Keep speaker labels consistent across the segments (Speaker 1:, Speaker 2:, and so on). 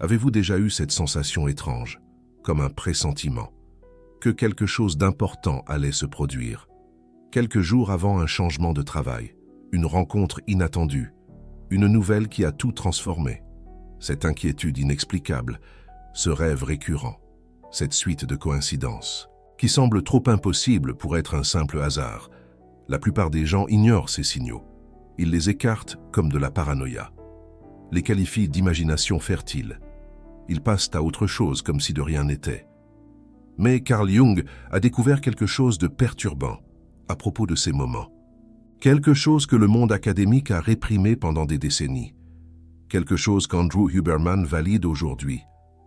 Speaker 1: Avez-vous déjà eu cette sensation étrange, comme un pressentiment, que quelque chose d'important allait se produire? Quelques jours avant un changement de travail, une rencontre inattendue, une nouvelle qui a tout transformé. Cette inquiétude inexplicable, ce rêve récurrent, cette suite de coïncidences, qui semble trop impossible pour être un simple hasard. La plupart des gens ignorent ces signaux. Ils les écartent comme de la paranoïa, les qualifient d'imagination fertile. Ils passent à autre chose comme si de rien n'était. Mais Carl Jung a découvert quelque chose de perturbant à propos de ces moments. Quelque chose que le monde académique a réprimé pendant des décennies. Quelque chose qu'Andrew Huberman valide aujourd'hui,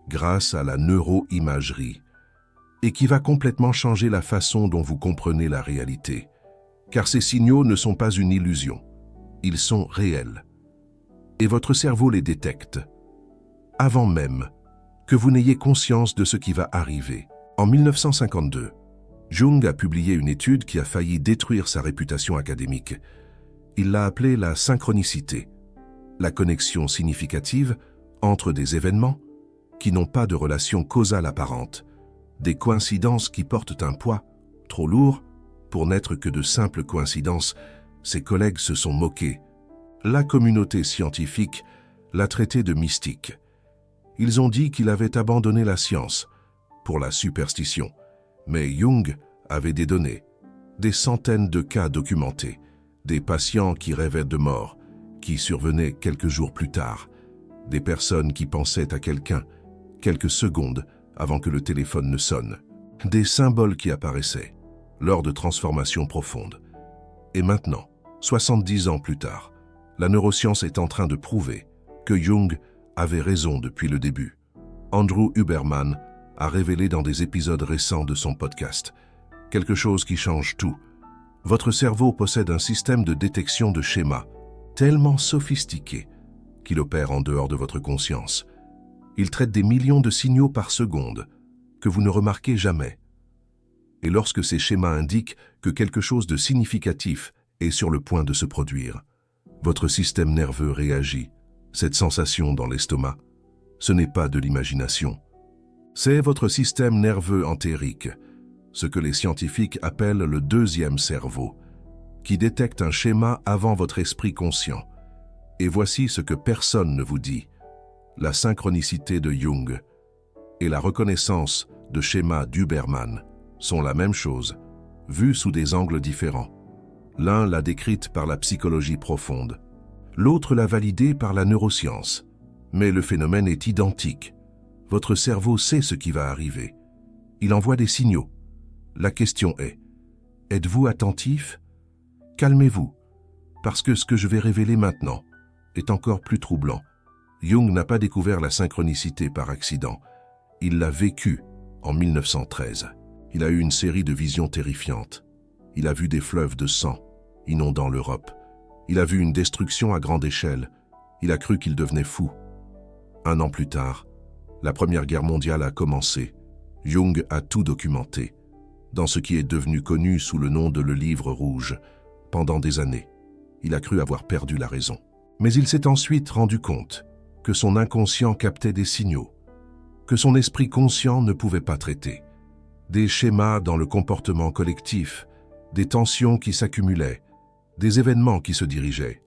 Speaker 1: grâce à la neuroimagerie, et qui va complètement changer la façon dont vous comprenez la réalité. Car ces signaux ne sont pas une illusion, ils sont réels. Et votre cerveau les détecte, avant même que vous n'ayez conscience de ce qui va arriver. En 1952, Jung a publié une étude qui a failli détruire sa réputation académique. Il l'a appelée la synchronicité, la connexion significative entre des événements qui n'ont pas de relation causale apparente, des coïncidences qui portent un poids trop lourd pour n'être que de simples coïncidences. Ses collègues se sont moqués. La communauté scientifique l'a traité de mystique. Ils ont dit qu'il avait abandonné la science pour la superstition. Mais Jung avait des données, des centaines de cas documentés, des patients qui rêvaient de mort, qui survenaient quelques jours plus tard, des personnes qui pensaient à quelqu'un quelques secondes avant que le téléphone ne sonne, des symboles qui apparaissaient lors de transformations profondes. Et maintenant, 70 ans plus tard, la neuroscience est en train de prouver que Jung avait raison depuis le début. Andrew Huberman a révélé dans des épisodes récents de son podcast quelque chose qui change tout. Votre cerveau possède un système de détection de schémas tellement sophistiqué qu'il opère en dehors de votre conscience. Il traite des millions de signaux par seconde que vous ne remarquez jamais. Et lorsque ces schémas indiquent que quelque chose de significatif est sur le point de se produire, votre système nerveux réagit. Cette sensation dans l'estomac, ce n'est pas de l'imagination. C'est votre système nerveux entérique, ce que les scientifiques appellent le deuxième cerveau, qui détecte un schéma avant votre esprit conscient. Et voici ce que personne ne vous dit. La synchronicité de Jung et la reconnaissance de schémas d'Huberman sont la même chose, vues sous des angles différents. L'un l'a décrite par la psychologie profonde, l'autre l'a validée par la neuroscience. Mais le phénomène est identique. Votre cerveau sait ce qui va arriver. Il envoie des signaux. La question est, êtes-vous attentif? Calmez-vous, parce que ce que je vais révéler maintenant est encore plus troublant. Jung n'a pas découvert la synchronicité par accident. Il l'a vécue en 1913. Il a eu une série de visions terrifiantes. Il a vu des fleuves de sang inondant l'Europe. Il a vu une destruction à grande échelle. Il a cru qu'il devenait fou. 1 an plus tard, la Première Guerre mondiale a commencé. Jung a tout documenté, dans ce qui est devenu connu sous le nom de le Livre rouge. Pendant des années, il a cru avoir perdu la raison. Mais il s'est ensuite rendu compte que son inconscient captait des signaux, que son esprit conscient ne pouvait pas traiter. Des schémas dans le comportement collectif, des tensions qui s'accumulaient, des événements qui se dirigeaient,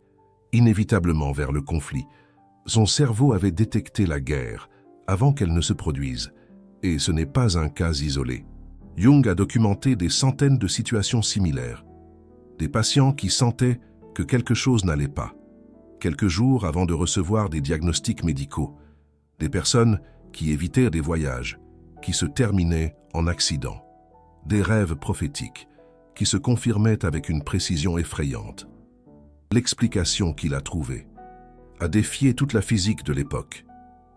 Speaker 1: inévitablement vers le conflit. Son cerveau avait détecté la guerre avant qu'elle ne se produise, et ce n'est pas un cas isolé. Jung a documenté des centaines de situations similaires. Des patients qui sentaient que quelque chose n'allait pas, quelques jours avant de recevoir des diagnostics médicaux. Des personnes qui évitaient des voyages, qui se terminaient en accident. Des rêves prophétiques, qui se confirmaient avec une précision effrayante. L'explication qu'il a trouvée a défié toute la physique de l'époque.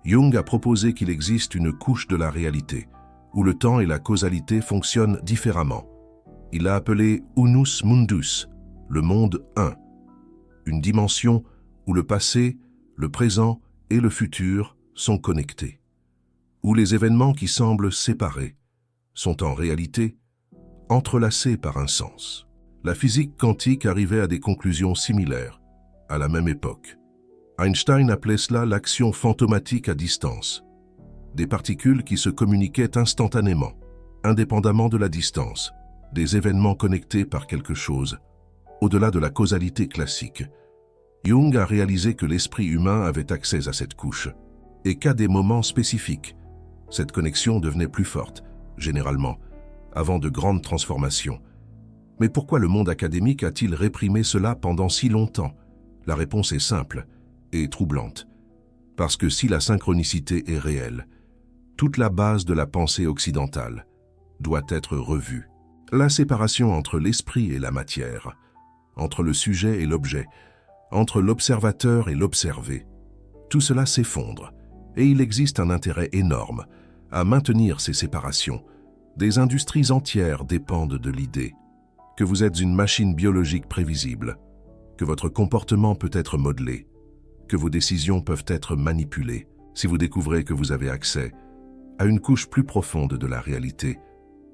Speaker 1: Jung a proposé qu'il existe une couche de la réalité, où le temps et la causalité fonctionnent différemment. Il l'a appelé Unus Mundus, le monde 1, une dimension où le passé, le présent et le futur sont connectés, où les événements qui semblent séparés sont en réalité entrelacés par un sens. La physique quantique arrivait à des conclusions similaires, à la même époque. Einstein appelait cela l'action fantomatique à distance. Des particules qui se communiquaient instantanément, indépendamment de la distance, des événements connectés par quelque chose, au-delà de la causalité classique. Jung a réalisé que l'esprit humain avait accès à cette couche, et qu'à des moments spécifiques, cette connexion devenait plus forte, généralement, avant de grandes transformations. Mais pourquoi le monde académique a-t-il réprimé cela pendant si longtemps? La réponse est simple et troublante. Parce que si la synchronicité est réelle, toute la base de la pensée occidentale doit être revue. La séparation entre l'esprit et la matière, entre le sujet et l'objet, entre l'observateur et l'observé, tout cela s'effondre, et il existe un intérêt énorme à maintenir ces séparations. Des industries entières dépendent de l'idée que vous êtes une machine biologique prévisible, que votre comportement peut être modelé, que vos décisions peuvent être manipulées. Si vous découvrez que vous avez accès à une couche plus profonde de la réalité,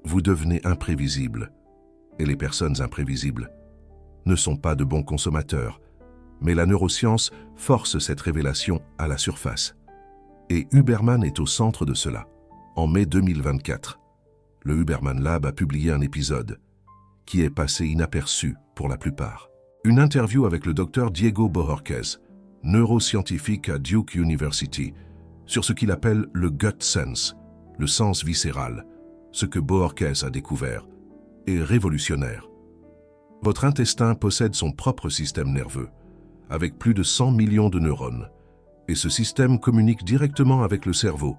Speaker 1: vous devenez imprévisible. Et les personnes imprévisibles ne sont pas de bons consommateurs, mais la neuroscience force cette révélation à la surface. Et Huberman est au centre de cela. En mai 2024, le Huberman Lab a publié un épisode qui est passé inaperçu pour la plupart. Une interview avec le docteur Diego Bohorquez, neuroscientifique à Duke University, sur ce qu'il appelle le gut sense, le sens viscéral. Ce que Bohorquez a découvert est révolutionnaire. Votre intestin possède son propre système nerveux, avec plus de 100 millions de neurones, et ce système communique directement avec le cerveau,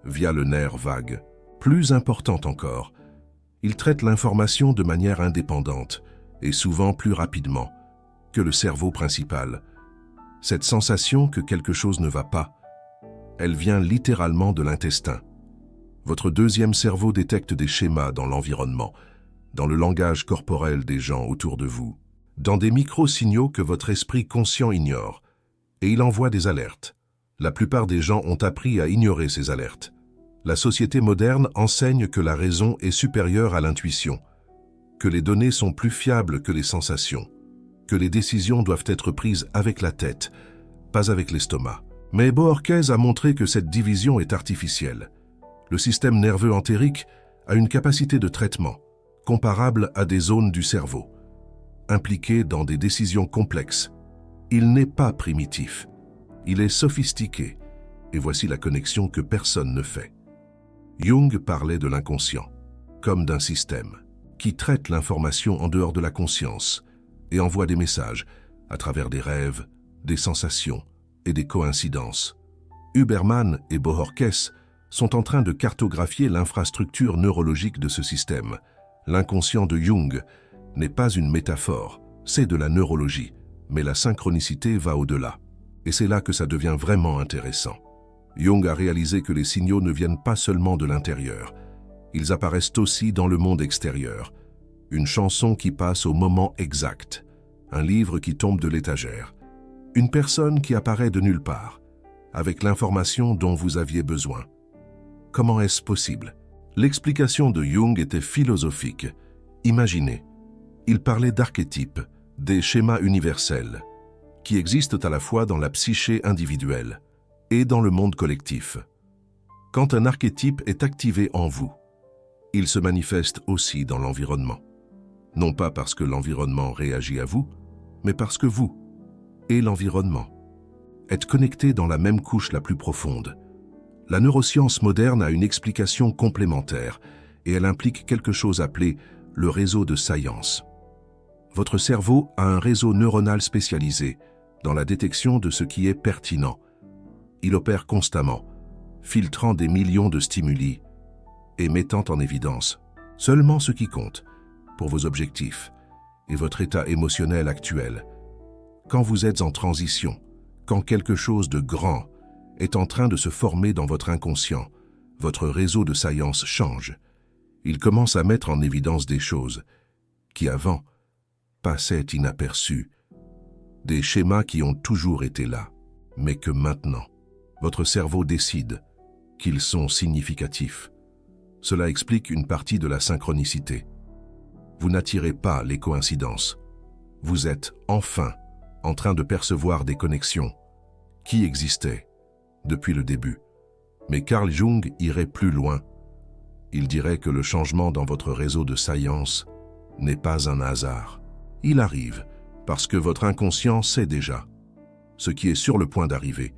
Speaker 1: via le nerf vague. Plus important encore, il traite l'information de manière indépendante, et souvent plus rapidement, que le cerveau principal. Cette sensation que quelque chose ne va pas, elle vient littéralement de l'intestin. Votre deuxième cerveau détecte des schémas dans l'environnement, dans le langage corporel des gens autour de vous, dans des micro-signaux que votre esprit conscient ignore, et il envoie des alertes. La plupart des gens ont appris à ignorer ces alertes. La société moderne enseigne que la raison est supérieure à l'intuition, que les données sont plus fiables que les sensations, que les décisions doivent être prises avec la tête, pas avec l'estomac. Mais Bohorquez a montré que cette division est artificielle. Le système nerveux entérique a une capacité de traitement comparable à des zones du cerveau, impliquées dans des décisions complexes. Il n'est pas primitif, il est sophistiqué, et voici la connexion que personne ne fait. Jung parlait de l'inconscient, comme d'un système, qui traite l'information en dehors de la conscience et envoie des messages à travers des rêves, des sensations et des coïncidences. Huberman et Bohorquez sont en train de cartographier l'infrastructure neurologique de ce système. L'inconscient de Jung n'est pas une métaphore, c'est de la neurologie, mais la synchronicité va au-delà. Et c'est là que ça devient vraiment intéressant. Jung a réalisé que les signaux ne viennent pas seulement de l'intérieur, ils apparaissent aussi dans le monde extérieur. Une chanson qui passe au moment exact, un livre qui tombe de l'étagère, une personne qui apparaît de nulle part, avec l'information dont vous aviez besoin. Comment est-ce possible? L'explication de Jung était philosophique. Imaginez, il parlait d'archétypes, des schémas universels, qui existent à la fois dans la psyché individuelle et dans le monde collectif. Quand un archétype est activé en vous, il se manifeste aussi dans l'environnement. Non pas parce que l'environnement réagit à vous, mais parce que vous et l'environnement êtes connectés dans la même couche la plus profonde. La neuroscience moderne a une explication complémentaire et elle implique quelque chose appelé le réseau de science. Votre cerveau a un réseau neuronal spécialisé dans la détection de ce qui est pertinent. Il opère constamment, filtrant des millions de stimuli et mettant en évidence seulement ce qui compte pour vos objectifs et votre état émotionnel actuel. Quand vous êtes en transition, quand quelque chose de grand est en train de se former dans votre inconscient, votre réseau de science change. Il commence à mettre en évidence des choses qui avant passaient inaperçues, des schémas qui ont toujours été là, mais que maintenant, votre cerveau décide qu'ils sont significatifs. Cela explique une partie de la synchronicité. Vous n'attirez pas les coïncidences. Vous êtes enfin en train de percevoir des connexions qui existait depuis le début. Mais Carl Jung irait plus loin. Il dirait que le changement dans votre réseau de science n'est pas un hasard. Il arrive parce que votre inconscient sait déjà ce qui est sur le point d'arriver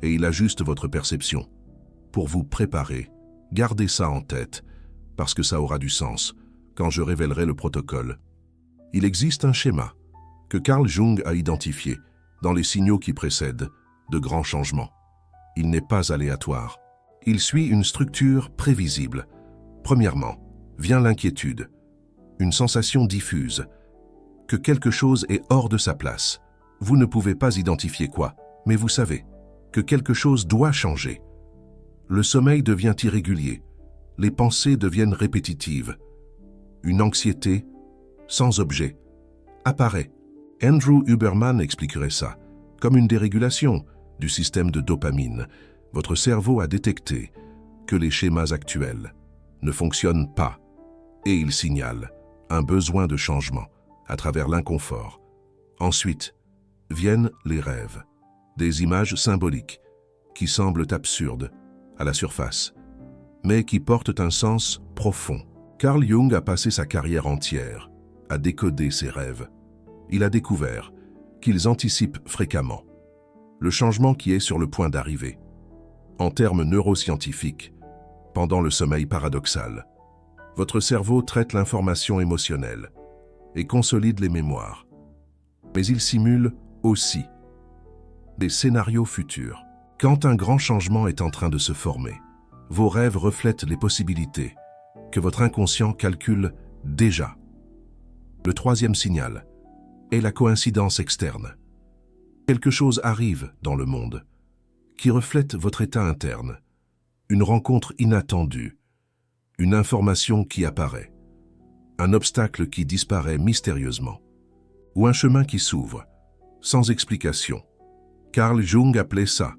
Speaker 1: et il ajuste votre perception. Pour vous préparer, gardez ça en tête parce que ça aura du sens quand je révélerai le protocole. Il existe un schéma que Carl Jung a identifié dans les signaux qui précèdent de grands changements. Il n'est pas aléatoire. Il suit une structure prévisible. Premièrement, vient l'inquiétude, une sensation diffuse, que quelque chose est hors de sa place. Vous ne pouvez pas identifier quoi, mais vous savez que quelque chose doit changer. Le sommeil devient irrégulier, les pensées deviennent répétitives. Une anxiété, sans objet, apparaît. Andrew Huberman expliquerait ça comme une dérégulation du système de dopamine. Votre cerveau a détecté que les schémas actuels ne fonctionnent pas et il signale un besoin de changement à travers l'inconfort. Ensuite, viennent les rêves, des images symboliques qui semblent absurdes à la surface, mais qui portent un sens profond. Carl Jung a passé sa carrière entière à décoder ses rêves. Il a découvert qu'ils anticipent fréquemment le changement qui est sur le point d'arriver. En termes neuroscientifiques, pendant le sommeil paradoxal, votre cerveau traite l'information émotionnelle et consolide les mémoires. Mais il simule aussi des scénarios futurs. Quand un grand changement est en train de se former, vos rêves reflètent les possibilités que votre inconscient calcule déjà. Le troisième signal est la coïncidence externe. Quelque chose arrive dans le monde qui reflète votre état interne, une rencontre inattendue, une information qui apparaît, un obstacle qui disparaît mystérieusement, ou un chemin qui s'ouvre, sans explication. Carl Jung appelait ça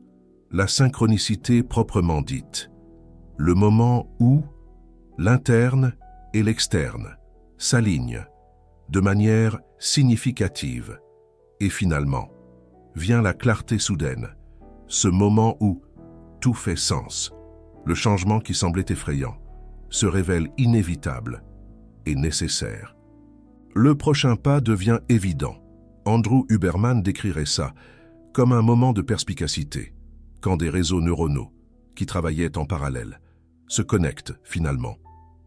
Speaker 1: la synchronicité proprement dite, le moment où l'interne et l'externe s'alignent de manière significative. Et finalement, vient la clarté soudaine, ce moment où tout fait sens. Le changement qui semblait effrayant se révèle inévitable et nécessaire. Le prochain pas devient évident. Andrew Huberman décrirait ça comme un moment de perspicacité, quand des réseaux neuronaux, qui travaillaient en parallèle, se connectent finalement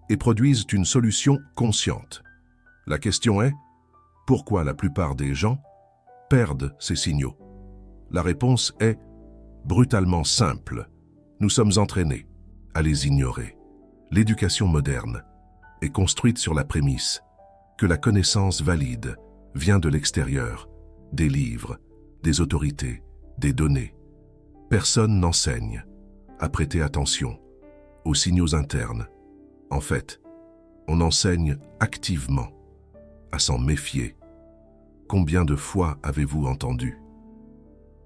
Speaker 1: et produisent une solution consciente. La question est, pourquoi la plupart des gens perdent ces signaux? La réponse est brutalement simple. Nous sommes entraînés à les ignorer. L'éducation moderne est construite sur la prémisse que la connaissance valide vient de l'extérieur, des livres, des autorités, des données. Personne n'enseigne à prêter attention aux signaux internes. En fait, on enseigne activement à s'en méfier. Combien de fois avez-vous entendu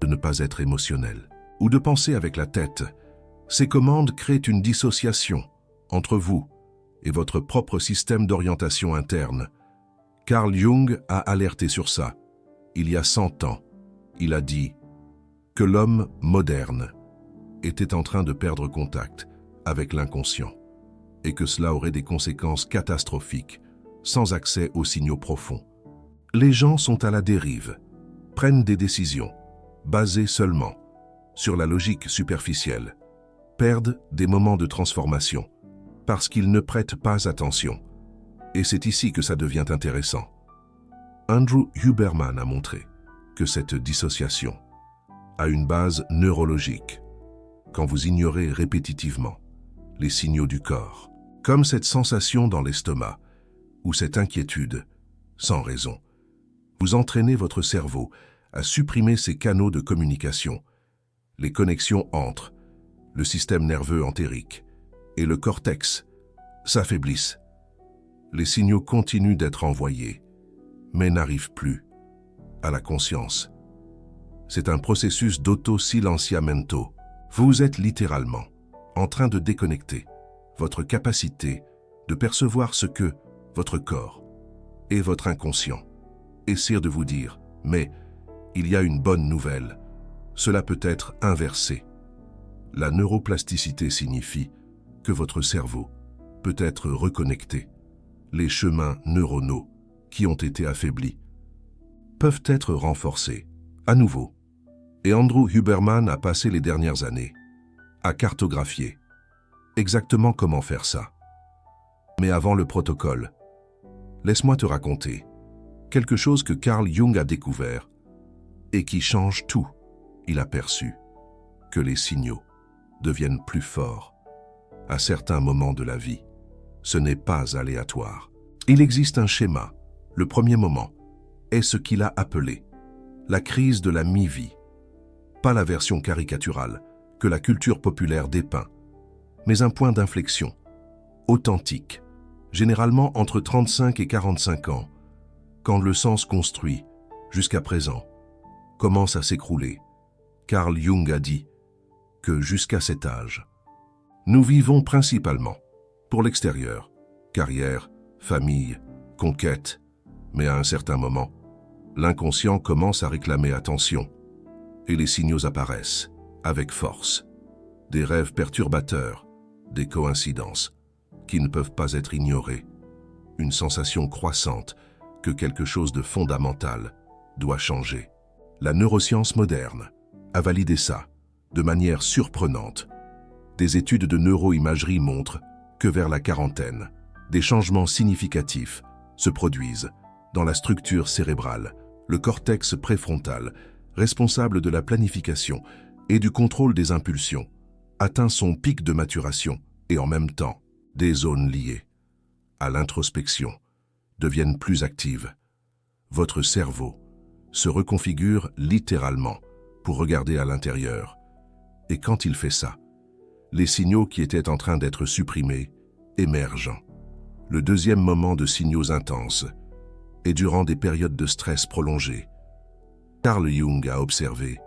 Speaker 1: de ne pas être émotionnel ou de penser avec la tête? Ces commandes créent une dissociation entre vous et votre propre système d'orientation interne. Carl Jung a alerté sur ça. Il y a 100 ans, il a dit que l'homme moderne était en train de perdre contact avec l'inconscient et que cela aurait des conséquences catastrophiques sans accès aux signaux profonds. Les gens sont à la dérive, prennent des décisions basées seulement sur la logique superficielle, perdent des moments de transformation parce qu'ils ne prêtent pas attention. Et c'est ici que ça devient intéressant. Andrew Huberman a montré que cette dissociation a une base neurologique quand vous ignorez répétitivement les signaux du corps, comme cette sensation dans l'estomac ou cette inquiétude sans raison. Vous entraînez votre cerveau à supprimer ces canaux de communication. Les connexions entre le système nerveux entérique et le cortex s'affaiblissent. Les signaux continuent d'être envoyés, mais n'arrivent plus à la conscience. C'est un processus d'auto-silenciamento. Vous êtes littéralement en train de déconnecter votre capacité de percevoir ce que votre corps et votre inconscient essaient de vous dire. Mais il y a une bonne nouvelle. cela peut être inversé. La neuroplasticité signifie que votre cerveau peut être reconnecté. Les chemins neuronaux qui ont été affaiblis peuvent être renforcés à nouveau. Et Andrew Huberman a passé les dernières années à cartographier exactement comment faire ça. Mais avant le protocole, laisse-moi te raconter quelque chose que Carl Jung a découvert et qui change tout. Il a perçu que les signaux deviennent plus forts à certains moments de la vie. Ce n'est pas aléatoire. Il existe un schéma. Le premier moment est ce qu'il a appelé la crise de la mi-vie. Pas la version caricaturale que la culture populaire dépeint, mais un point d'inflexion, authentique, généralement entre 35 et 45 ans, quand le sens construit, jusqu'à présent, commence à s'écrouler. Carl Jung a dit que jusqu'à cet âge, nous vivons principalement pour l'extérieur, carrière, famille, conquête, mais à un certain moment, l'inconscient commence à réclamer attention et les signaux apparaissent avec force. Des rêves perturbateurs, des coïncidences qui ne peuvent pas être ignorées, une sensation croissante que quelque chose de fondamental doit changer. La neuroscience moderne a validé ça de manière surprenante. Des études de neuroimagerie montrent que vers la quarantaine, des changements significatifs se produisent dans la structure cérébrale, le cortex préfrontal, responsable de la planification et du contrôle des impulsions, atteint son pic de maturation et en même temps, des zones liées à l'introspection deviennent plus actives. Votre cerveau se reconfigure littéralement pour regarder à l'intérieur. Et quand il fait ça, les signaux qui étaient en train d'être supprimés émergent. Le deuxième moment de signaux intenses est durant des périodes de stress prolongées. Carl Jung a observé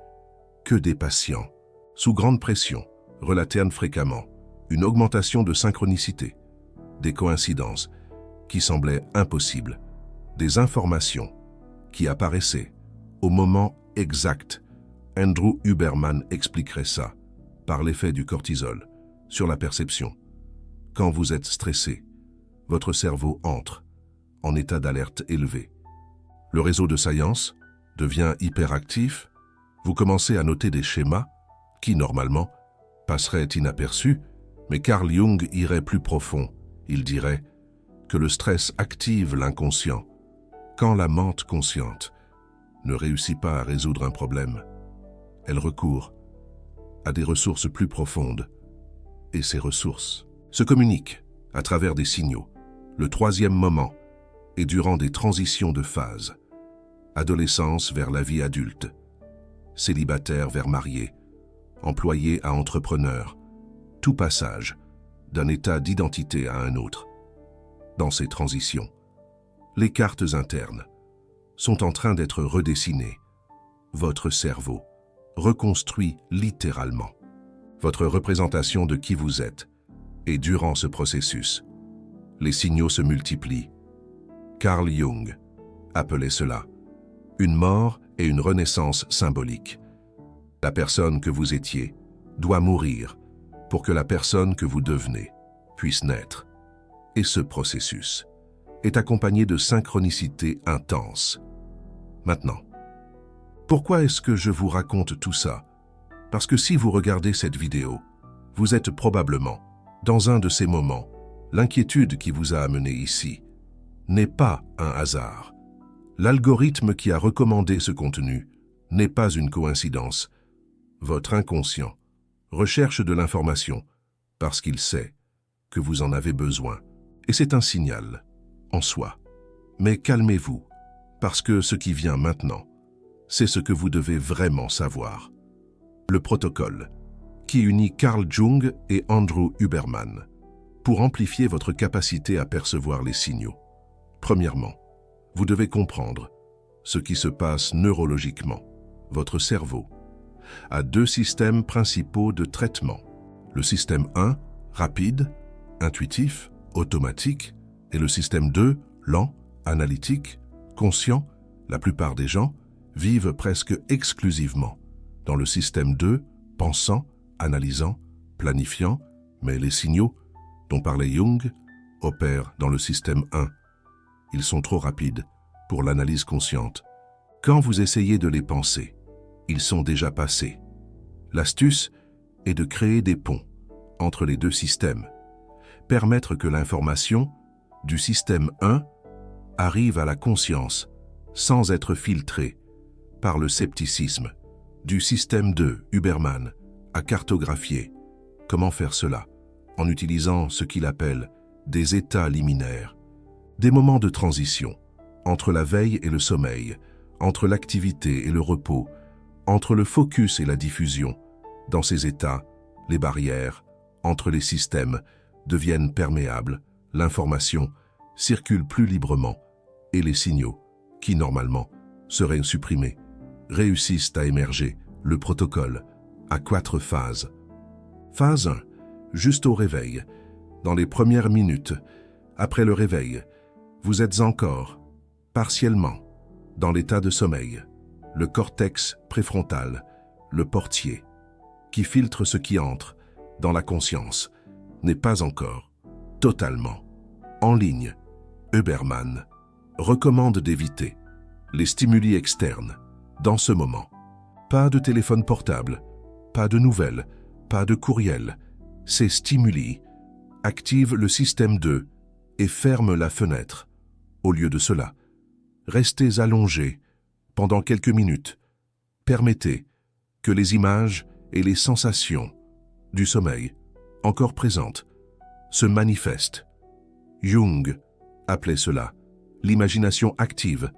Speaker 1: que des patients sous grande pression relataient fréquemment une augmentation de synchronicité, des coïncidences qui semblaient impossibles, des informations qui apparaissaient au moment exact. Andrew Huberman expliquerait ça par l'effet du cortisol sur la perception. Quand vous êtes stressé, votre cerveau entre en état d'alerte élevé. Le réseau de science devient hyperactif, vous commencez à noter des schémas qui, normalement, passeraient inaperçus, mais Carl Jung irait plus profond. Il dirait que le stress active l'inconscient. Quand la mente consciente ne réussit pas à résoudre un problème, elle recourt à des ressources plus profondes. Et ces ressources se communiquent à travers des signaux. Le troisième moment est durant des transitions de phase. Adolescence vers la vie adulte, célibataire vers marié, employé à entrepreneur, tout passage d'un état d'identité à un autre. Dans ces transitions, les cartes internes sont en train d'être redessinées. Votre cerveau reconstruit littéralement votre représentation de qui vous êtes. Et durant ce processus, les signaux se multiplient. Carl Jung appelait cela une mort et une renaissance symbolique. La personne que vous étiez doit mourir pour que la personne que vous devenez puisse naître. Et ce processus est accompagné de synchronicité intense. Maintenant, pourquoi est-ce que je vous raconte tout ça? Parce que si vous regardez cette vidéo, vous êtes probablement dans un de ces moments. L'inquiétude qui vous a amené ici n'est pas un hasard. L'algorithme qui a recommandé ce contenu n'est pas une coïncidence. Votre inconscient recherche de l'information parce qu'il sait que vous en avez besoin. Et c'est un signal en soi. Mais calmez-vous, parce que ce qui vient maintenant, c'est ce que vous devez vraiment savoir. Le protocole, qui unit Carl Jung et Andrew Huberman, pour amplifier votre capacité à percevoir les signaux. Premièrement, vous devez comprendre ce qui se passe neurologiquement. Votre cerveau a deux systèmes principaux de traitement. Le système 1, rapide, intuitif, automatique, et le système 2, lent, analytique, conscient. La plupart des gens vivent presque exclusivement dans le système 2, pensant, analysant, planifiant, mais les signaux, dont parlait Jung, opèrent dans le système 1. Ils sont trop rapides pour l'analyse consciente. Quand vous essayez de les penser, ils sont déjà passés. L'astuce est de créer des ponts entre les deux systèmes, permettre que l'information du système 1 arrive à la conscience sans être filtrée par le scepticisme du système 2, Huberman, à cartographier. Comment faire cela? En utilisant ce qu'il appelle des états liminaires, des moments de transition entre la veille et le sommeil, entre l'activité et le repos, entre le focus et la diffusion. Dans ces états, les barrières entre les systèmes deviennent perméables, l'information circule plus librement et les signaux, qui normalement seraient supprimés, réussissent à émerger. Le protocole a 4 phases. Phase 1, juste au réveil. Dans les premières minutes, après le réveil, vous êtes encore, partiellement, dans l'état de sommeil. Le cortex préfrontal, le portier, qui filtre ce qui entre dans la conscience, n'est pas encore totalement en ligne. Huberman recommande d'éviter les stimuli externes dans ce moment. Pas de téléphone portable, pas de nouvelles, pas de courriel. Ces stimuli activent le système 2 et ferment la fenêtre. Au lieu de cela, restez allongé pendant quelques minutes. Permettez que les images et les sensations du sommeil, encore présentes, se manifestent. Jung appelait cela l'imagination active,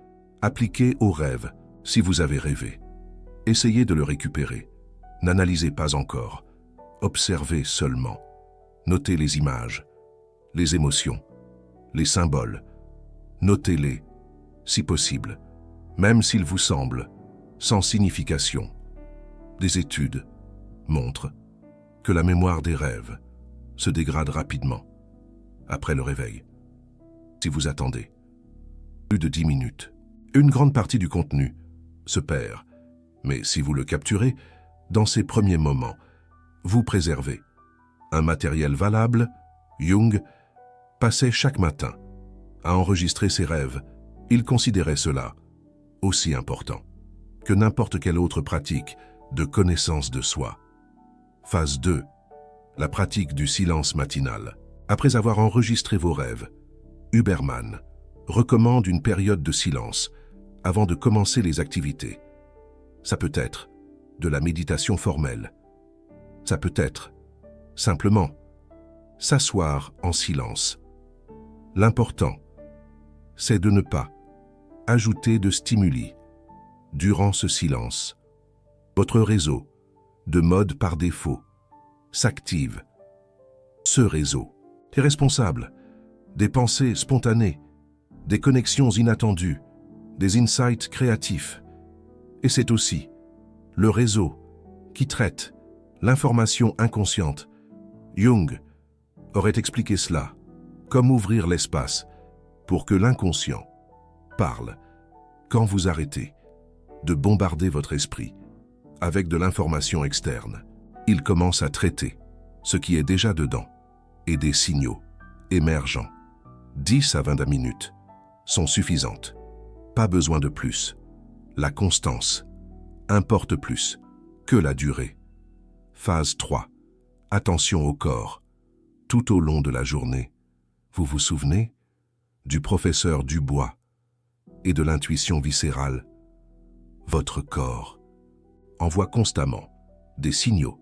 Speaker 1: appliquée aux rêves. Si vous avez rêvé, essayez de le récupérer. N'analysez pas encore. Observez seulement. Notez les images, les émotions, les symboles. Notez-les, si possible, même s'ils vous semblent sans signification. Des études montrent que la mémoire des rêves se dégrade rapidement après le réveil. Si vous attendez plus de 10 minutes, une grande partie du contenu se perd. Mais si vous le capturez, dans ces premiers moments, vous préservez un matériel valable. Jung passait chaque matin à enregistrer ses rêves. Il considérait cela aussi important que n'importe quelle autre pratique de connaissance de soi. Phase 2. La pratique du silence matinal. Après avoir enregistré vos rêves, Huberman recommande une période de silence avant de commencer les activités. Ça peut être de la méditation formelle. Ça peut être simplement s'asseoir en silence. L'important, c'est de ne pas ajouter de stimuli durant ce silence. Votre réseau de mode par défaut s'active. Ce réseau est responsable des pensées spontanées, des connexions inattendues, des insights créatifs. Et c'est aussi le réseau qui traite l'information inconsciente. Jung aurait expliqué cela comme ouvrir l'espace pour que l'inconscient parle quand vous arrêtez de bombarder votre esprit avec de l'information externe. Il commence à traiter ce qui est déjà dedans et des signaux émergents. 10 à 20 minutes sont suffisantes. Pas besoin de plus. La constance importe plus que la durée. Phase 3. Attention au corps. Tout au long de la journée, vous vous souvenez du professeur Dubois et de l'intuition viscérale. Votre corps envoie constamment des signaux,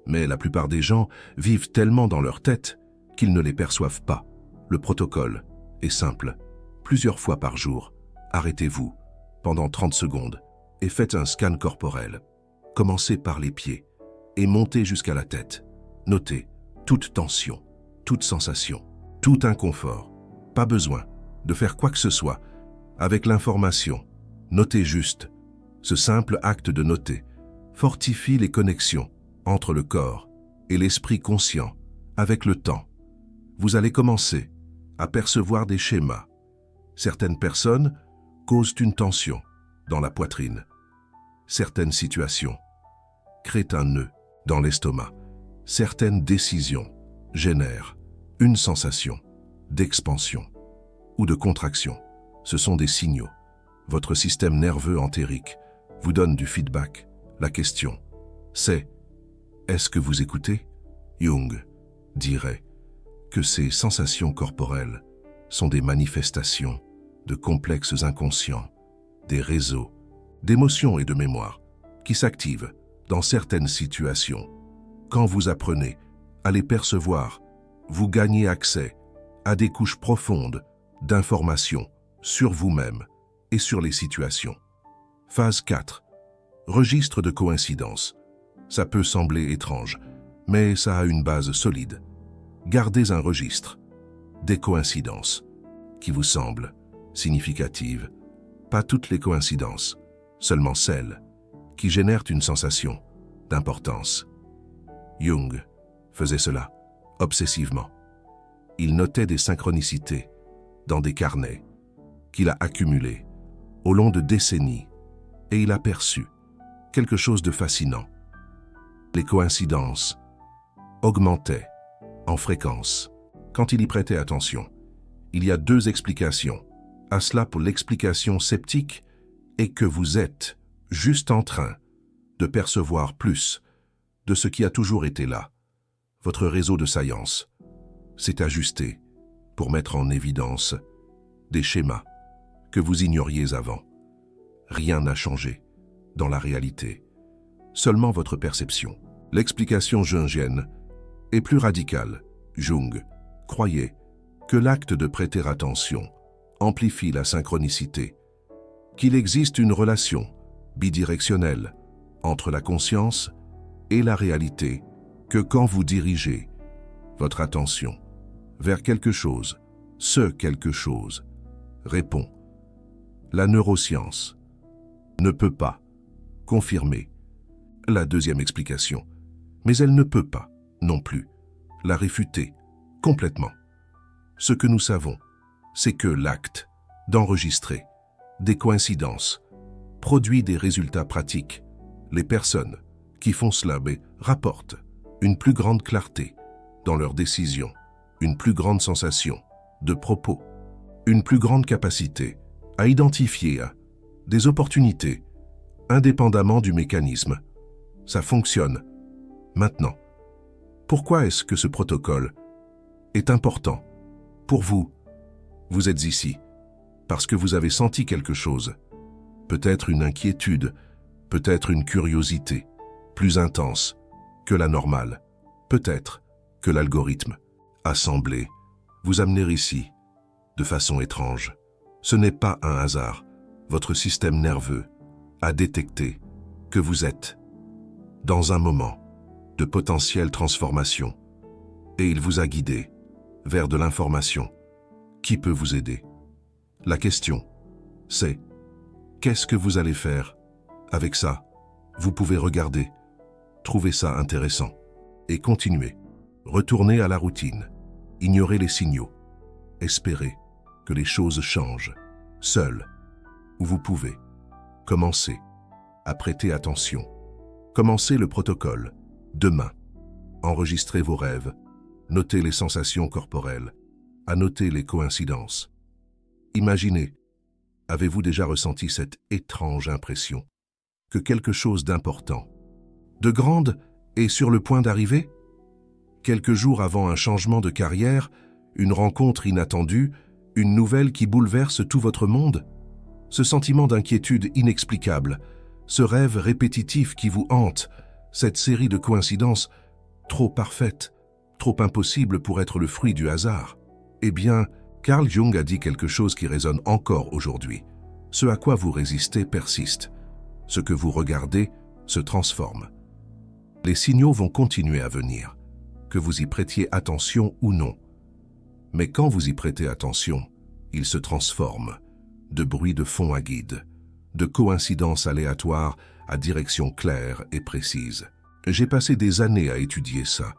Speaker 1: mais la plupart des gens vivent tellement dans leur tête qu'ils ne les perçoivent pas. Le protocole est simple. Plusieurs fois par jour, arrêtez-vous pendant 30 secondes et faites un scan corporel. Commencez par les pieds et montez jusqu'à la tête. Notez toute tension, toute sensation, tout inconfort. Pas besoin de faire quoi que ce soit avec l'information. Notez juste. Ce simple acte de noter fortifie les connexions entre le corps et l'esprit conscient. Avec le temps, vous allez commencer à percevoir des schémas. Certaines personnes causent une tension dans la poitrine. Certaines situations crée un nœud dans l'estomac. Certaines décisions génèrent une sensation d'expansion ou de contraction. Ce sont des signaux. Votre système nerveux entérique vous donne du feedback. La question, c'est « Est-ce que vous écoutez ?» Jung dirait que ces sensations corporelles sont des manifestations de complexes inconscients, des réseaux d'émotions et de mémoire qui s'activent dans certaines situations. Quand vous apprenez à les percevoir, vous gagnez accès à des couches profondes d'informations sur vous-même et sur les situations. Phase 4. Registre de coïncidence. Ça peut sembler étrange, mais ça a une base solide. Gardez un registre des coïncidences qui vous semblent significatives. Pas toutes les coïncidences, seulement celles qui génèrent une sensation d'importance. Jung faisait cela obsessivement. Il notait des synchronicités dans des carnets qu'il a accumulés au long de décennies et il a perçu quelque chose de fascinant. Les coïncidences augmentaient en fréquence quand il y prêtait attention. Il y a 2 explications à cela. Pour l'explication sceptique est que vous êtes juste en train de percevoir plus de ce qui a toujours été là. Votre réseau de science s'est ajusté pour mettre en évidence des schémas que vous ignoriez avant. Rien n'a changé dans la réalité, seulement votre perception. L'explication jungienne est plus radicale. Jung croyait que l'acte de prêter attention amplifie la synchronicité, qu'il existe une relation bidirectionnelle entre la conscience et la réalité, que quand vous dirigez votre attention vers quelque chose, ce quelque chose répond. La neuroscience ne peut pas confirmer la 2e explication, mais elle ne peut pas non plus la réfuter complètement. Ce que nous savons, c'est que l'acte d'enregistrer des coïncidences produit des résultats pratiques. Les personnes qui font cela rapportent une plus grande clarté dans leurs décisions, une plus grande sensation de propos, une plus grande capacité à identifier des opportunités indépendamment du mécanisme. Ça fonctionne. Maintenant, pourquoi est-ce que ce protocole est important pour vous? Vous êtes ici parce que vous avez senti quelque chose, peut-être une inquiétude, peut-être une curiosité plus intense que la normale, peut-être que l'algorithme a semblé vous amener ici de façon étrange. Ce n'est pas un hasard. Votre système nerveux a détecté que vous êtes dans un moment de potentielle transformation et il vous a guidé vers de l'information qui peut vous aider. La question, c'est qu'est-ce que vous allez faire avec ça? Vous pouvez regarder, trouver ça intéressant et continuer. Retournez à la routine, ignorez les signaux, espérez que les choses changent, seul, où vous pouvez. Commencez à prêter attention. Commencez le protocole, demain. Enregistrez vos rêves, notez les sensations corporelles, annotez les coïncidences. Imaginez, avez-vous déjà ressenti cette étrange impression que quelque chose d'important, de grande, est sur le point d'arriver? Quelques jours avant un changement de carrière, une rencontre inattendue, une nouvelle qui bouleverse tout votre monde? Ce sentiment d'inquiétude inexplicable, ce rêve répétitif qui vous hante, cette série de coïncidences trop parfaites, trop impossibles pour être le fruit du hasard. Eh bien, Carl Jung a dit quelque chose qui résonne encore aujourd'hui. Ce à quoi vous résistez persiste. Ce que vous regardez se transforme. Les signaux vont continuer à venir, que vous y prêtiez attention ou non. Mais quand vous y prêtez attention, ils se transforment de bruit de fond à guide, de coïncidences aléatoires à direction claire et précise. J'ai passé des années à étudier ça.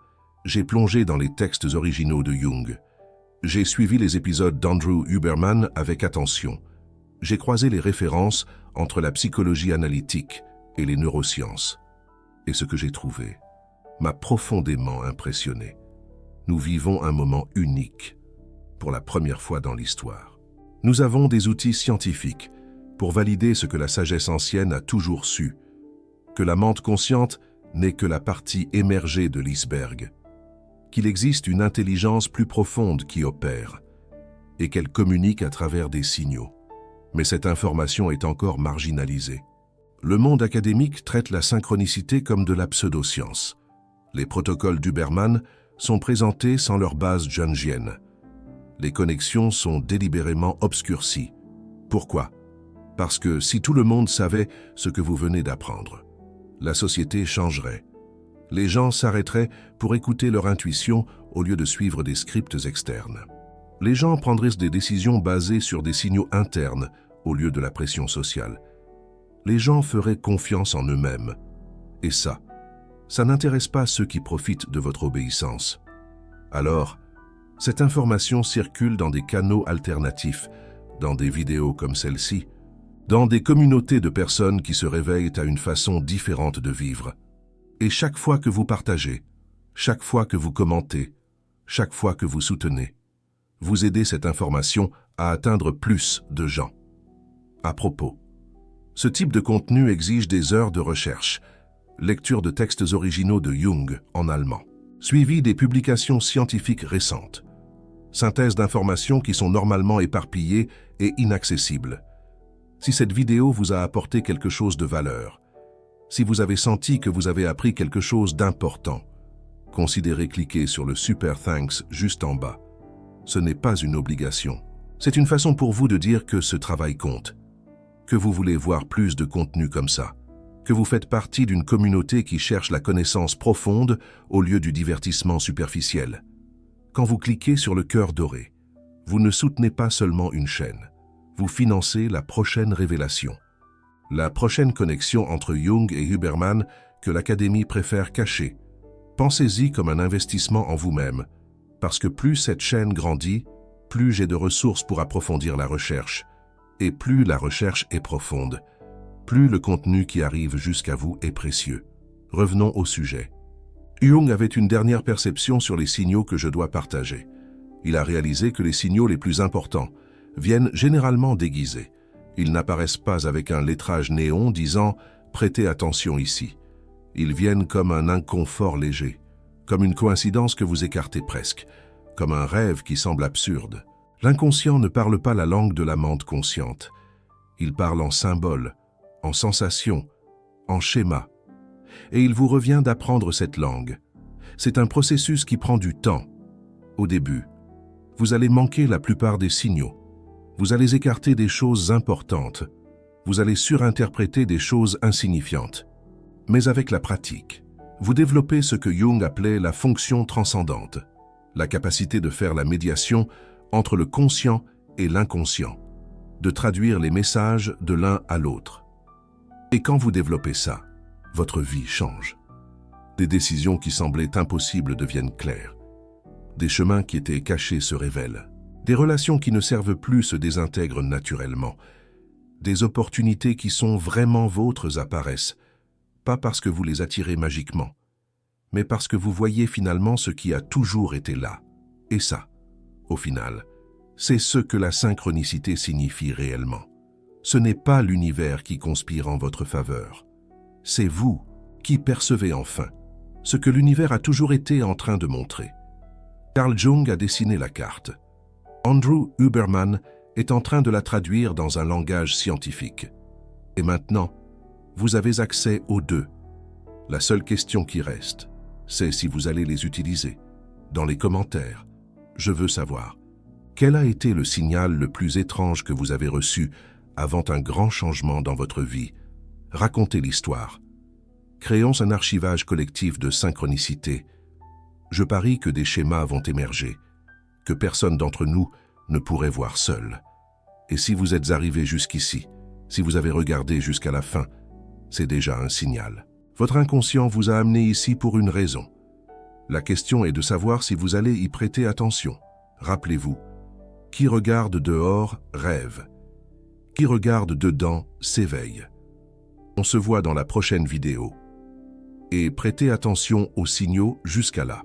Speaker 1: J'ai plongé dans les textes originaux de Jung. J'ai suivi les épisodes d'Andrew Huberman avec attention. J'ai croisé les références entre la psychologie analytique et les neurosciences. Et ce que j'ai trouvé m'a profondément impressionné. Nous vivons un moment unique, pour la première fois dans l'histoire. Nous avons des outils scientifiques pour valider ce que la sagesse ancienne a toujours su, que la mente consciente n'est que la partie émergée de l'iceberg, qu'il existe une intelligence plus profonde qui opère, et qu'elle communique à travers des signaux. Mais cette information est encore marginalisée. Le monde académique traite la synchronicité comme de la pseudoscience. Les protocoles d'Huberman sont présentés sans leur base jungienne. Les connexions sont délibérément obscurcies. Pourquoi? Parce que si tout le monde savait ce que vous venez d'apprendre, la société changerait. Les gens s'arrêteraient pour écouter leur intuition au lieu de suivre des scripts externes. Les gens prendraient des décisions basées sur des signaux internes au lieu de la pression sociale. Les gens feraient confiance en eux-mêmes. Et ça n'intéresse pas ceux qui profitent de votre obéissance. Alors, cette information circule dans des canaux alternatifs, dans des vidéos comme celle-ci, dans des communautés de personnes qui se réveillent à une façon différente de vivre. Et chaque fois que vous partagez, chaque fois que vous commentez, chaque fois que vous soutenez, vous aidez cette information à atteindre plus de gens. À propos, ce type de contenu exige des heures de recherche, lecture de textes originaux de Jung en allemand, suivi des publications scientifiques récentes, synthèse d'informations qui sont normalement éparpillées et inaccessibles. Si cette vidéo vous a apporté quelque chose de valeur, si vous avez senti que vous avez appris quelque chose d'important, considérez cliquer sur le Super Thanks juste en bas. Ce n'est pas une obligation. C'est une façon pour vous de dire que ce travail compte, que vous voulez voir plus de contenu comme ça, que vous faites partie d'une communauté qui cherche la connaissance profonde au lieu du divertissement superficiel. Quand vous cliquez sur le cœur doré, vous ne soutenez pas seulement une chaîne, vous financez la prochaine révélation, la prochaine connexion entre Jung et Huberman que l'Académie préfère cacher. Pensez-y comme un investissement en vous-même, parce que plus cette chaîne grandit, plus j'ai de ressources pour approfondir la recherche, et plus la recherche est profonde, plus le contenu qui arrive jusqu'à vous est précieux. Revenons au sujet. Jung avait une dernière perception sur les signaux que je dois partager. Il a réalisé que les signaux les plus importants viennent généralement déguisés. Ils n'apparaissent pas avec un lettrage néon disant « Prêtez attention ici ». Ils viennent comme un inconfort léger, comme une coïncidence que vous écartez presque, comme un rêve qui semble absurde. L'inconscient ne parle pas la langue de la mente consciente. Il parle en symboles, en sensations, en schémas. Et il vous revient d'apprendre cette langue. C'est un processus qui prend du temps. Au début, vous allez manquer la plupart des signaux. Vous allez écarter des choses importantes. Vous allez surinterpréter des choses insignifiantes. Mais avec la pratique, vous développez ce que Jung appelait la fonction transcendante, la capacité de faire la médiation entre le conscient et l'inconscient, de traduire les messages de l'un à l'autre. Et quand vous développez ça, votre vie change. Des décisions qui semblaient impossibles deviennent claires. Des chemins qui étaient cachés se révèlent. Des relations qui ne servent plus se désintègrent naturellement. Des opportunités qui sont vraiment vôtres apparaissent, pas parce que vous les attirez magiquement, mais parce que vous voyez finalement ce qui a toujours été là. Et ça, au final, c'est ce que la synchronicité signifie réellement. Ce n'est pas l'univers qui conspire en votre faveur. C'est vous qui percevez enfin ce que l'univers a toujours été en train de montrer. Carl Jung a dessiné la carte. Andrew Huberman est en train de la traduire dans un langage scientifique. Et maintenant, vous avez accès aux deux. La seule question qui reste, c'est si vous allez les utiliser. Dans les commentaires, je veux savoir, quel a été le signal le plus étrange que vous avez reçu avant un grand changement dans votre vie? Racontez l'histoire. Créons un archivage collectif de synchronicité. Je parie que des schémas vont émerger, que personne d'entre nous ne pourrait voir seul. Et si vous êtes arrivé jusqu'ici, si vous avez regardé jusqu'à la fin, c'est déjà un signal. Votre inconscient vous a amené ici pour une raison. La question est de savoir si vous allez y prêter attention. Rappelez-vous, qui regarde dehors rêve. Qui regarde dedans s'éveille. On se voit dans la prochaine vidéo. et prêtez attention aux signaux jusqu'à là.